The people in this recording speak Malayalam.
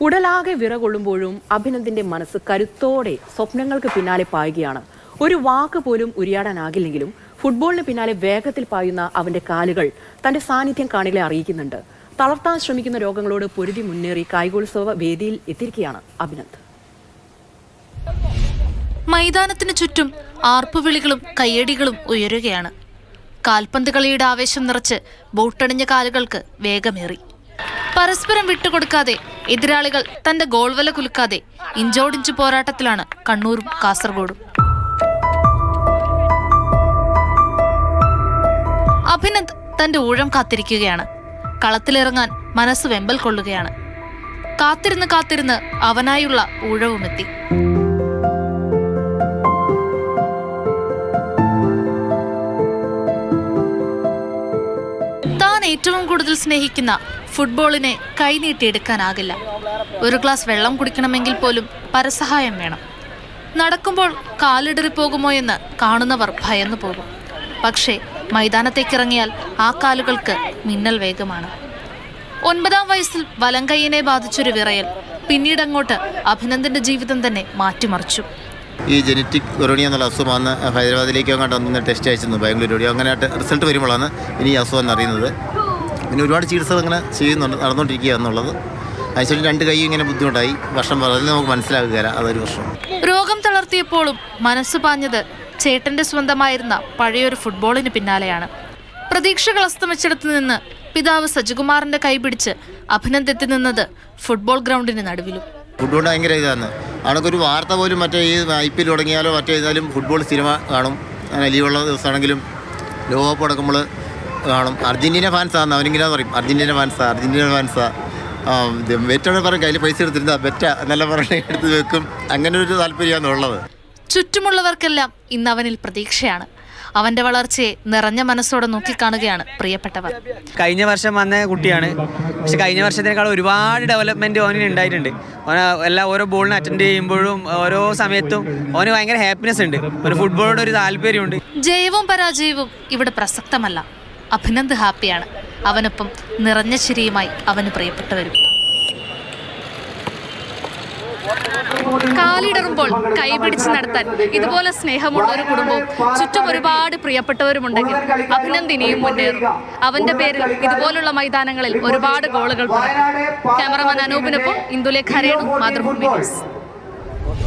ഉടലാകെ വിറകൊള്ളുമ്പോഴും അഭിനന്ദിന്റെ മനസ്സ് കരുത്തോടെ സ്വപ്നങ്ങൾക്ക് പിന്നാലെ പായുകയാണ്. ഒരു വാക്ക് പോലും ഉരിയാടാനാകില്ലെങ്കിലും ഫുട്ബോളിന് പിന്നാലെ വേഗത്തിൽ പായുന്ന അവന്റെ കാലുകൾ തന്റെ സാന്നിധ്യം കാണികളെ അറിയിക്കുന്നുണ്ട്. തളർത്താൻ ശ്രമിക്കുന്ന രോഗങ്ങളോട് പൊരുതി മുന്നേറി കായികോത്സവ വേദിയിൽ എത്തിയിരിക്കുകയാണ് അഭിനന്ദ്. മൈതാനത്തിന് ചുറ്റും ആർപ്പുവിളികളും കയ്യടികളും ഉയരുകയാണ്. കാൽപന്ത് കളിയുടെ ആവേശം നിറച്ച് ബോട്ടണിഞ്ഞ കാലുകൾക്ക് വേഗമേറി. പരസ്പരം വിട്ടുകൊടുക്കാതെ എതിരാളികൾ തന്റെ ഗോൾവല കുലുക്കാതെ ഇഞ്ചോടിഞ്ച് പോരാട്ടത്തിലാണ് കണ്ണൂരും കാസർഗോഡും. അഭിനന്ദ് തന്റെ ഊഴം കാത്തിരിക്കുകയാണ്. കളത്തിലിറങ്ങാൻ മനസ്സ് വെമ്പൽ കൊള്ളുകയാണ്. കാത്തിരുന്ന് അവനായുള്ള ഊഴവുമെത്തി. താൻ ഏറ്റവും കൂടുതൽ സ്നേഹിക്കുന്ന ഫുട്ബോളിനെ കൈനീട്ടിയെടുക്കാനാകില്ല. ഒരു ഗ്ലാസ് വെള്ളം കുടിക്കണമെങ്കിൽ പോലും പരസഹായം വേണം. നടക്കുമ്പോൾ കാലിടറിപ്പോകുമോ എന്ന് കാണുന്നവർ ഭയന്നു പോകും. പക്ഷേ മൈതാനത്തേക്കിറങ്ങിയാൽ ആ കാലുകൾക്ക് മിന്നൽ വേഗമാണ്. 9-ാം വയസ്സിൽ വലങ്കയ്യനെ ബാധിച്ചൊരു വിറയൽ പിന്നീടങ്ങോട്ട് അഭിനന്ദിന്റെ ജീവിതം തന്നെ മാറ്റിമറിച്ചു. ഈ ജനറ്റിക് കൊറോണിയ എന്നുള്ള അസുഖം വന്ന് ഹൈദരാബാദിലേക്ക് അങ്ങോട്ട് ടെസ്റ്റ് അയച്ചിരുന്നു, ബാംഗ്ലൂർ. അങ്ങനെ റിസൾട്ട് വരുമ്പോഴാണ് ഇനി ഈ അസുഖം എന്നറിയുന്നത്. പിന്നെ ഒരുപാട് ചികിത്സകൾ ഇങ്ങനെ നടന്നുകൊണ്ടിരിക്കുക എന്നുള്ളത്. അതിനുശേഷം 2 കൈ ഇങ്ങനെ ബുദ്ധിമുട്ടായി. വർഷം അതിൽ നമുക്ക് മനസ്സിലാകുകയില്ല, അതൊരു വർഷം. രോഗം തളർത്തിയപ്പോഴും മനസ്സ് പാഞ്ഞത് ചേട്ടന്റെ സ്വന്തമായിരുന്ന പഴയൊരു ഫുട്ബോളിന് പിന്നാലെയാണ്. പ്രതീക്ഷകൾ അസ്തമിച്ചിടത്ത് നിന്ന് പിതാവ് സജികുമാറിന്റെ കൈപിടിച്ച് അഭിനന്ദ് എത്തി നിന്നത് ഫുട്ബോൾ ഗ്രൗണ്ടിന് നടുവിലും. ഫുട്ബോൾ ഭയങ്കര ഇതാണ്. ആണൊരു വാർത്ത പോലും മറ്റേ ഈ IPL തുടങ്ങിയാലോ മറ്റേതായാലും ഫുട്ബോൾ സിനിമ കാണും. ലീവുള്ള ദിവസമാണെങ്കിലും ലോകകപ്പ് നടക്കുമ്പോൾ കാണും. അർജന്റീന ഫാൻസാണ് അവനിങ്ങനെ പറയും, അർജന്റീന ഫാൻസാ ബെറ്റാണ് പറയും. കയ്യിൽ പൈസ എടുത്തിരുന്ന ബെറ്റ നല്ല പറഞ്ഞ എടുത്ത് വെക്കും. അങ്ങനെ ഒരു താല്പര്യമാണ് ഉള്ളത്. ചുറ്റുമുള്ളവർക്കെല്ലാം ഇന്ന് അവനിൽ പ്രതീക്ഷയാണ്. അവന്റെ വളർച്ചയെ നിറഞ്ഞ മനസ്സോടെ നോക്കിക്കാണുകയാണ് പ്രിയപ്പെട്ടവർ. കഴിഞ്ഞ വർഷം വന്ന കുട്ടിയാണ്, പക്ഷെ കഴിഞ്ഞ വർഷത്തിനേക്കാൾ ഒരുപാട് ഡെവലപ്മെന്റ് ഓനിന് ഉണ്ടായിട്ടുണ്ട്. ഓരോ ബോളിന് അറ്റൻഡ് ചെയ്യുമ്പോഴും ഓരോ സമയത്തും ഓന് ഭയങ്കര ഹാപ്പിനെസ് ഉണ്ട്. ഒരു ഫുട്ബോളോട് ഒരു താല്പര്യമുണ്ട്. ജയവും പരാജയവും ഇവിടെ പ്രസക്തമല്ല. അഭിനന്ദ് ഹാപ്പിയാണ്. അവനൊപ്പം നിറഞ്ഞ ചിരിയുമായി അവന് പ്രിയപ്പെട്ടവരും. കാലിടറുമ്പോൾ കൈപിടിച്ച് നടത്താൻ ഇതുപോലെ സ്നേഹമുള്ള ഒരു കുടുംബവും ചുറ്റും ഒരുപാട് പ്രിയപ്പെട്ടവരുമുണ്ടെങ്കിൽ അഭിനന്ദ് ഇനിയും മുന്നേറും. അവന്റെ പേരിൽ ഇതുപോലുള്ള മൈതാനങ്ങളിൽ ഒരുപാട് ഗോളുകൾ പറയും. ക്യാമറമാൻ അനൂപിനൊപ്പം ഇന്ദുലേഖ രേണു, മാതൃഭൂമി ന്യൂസ്.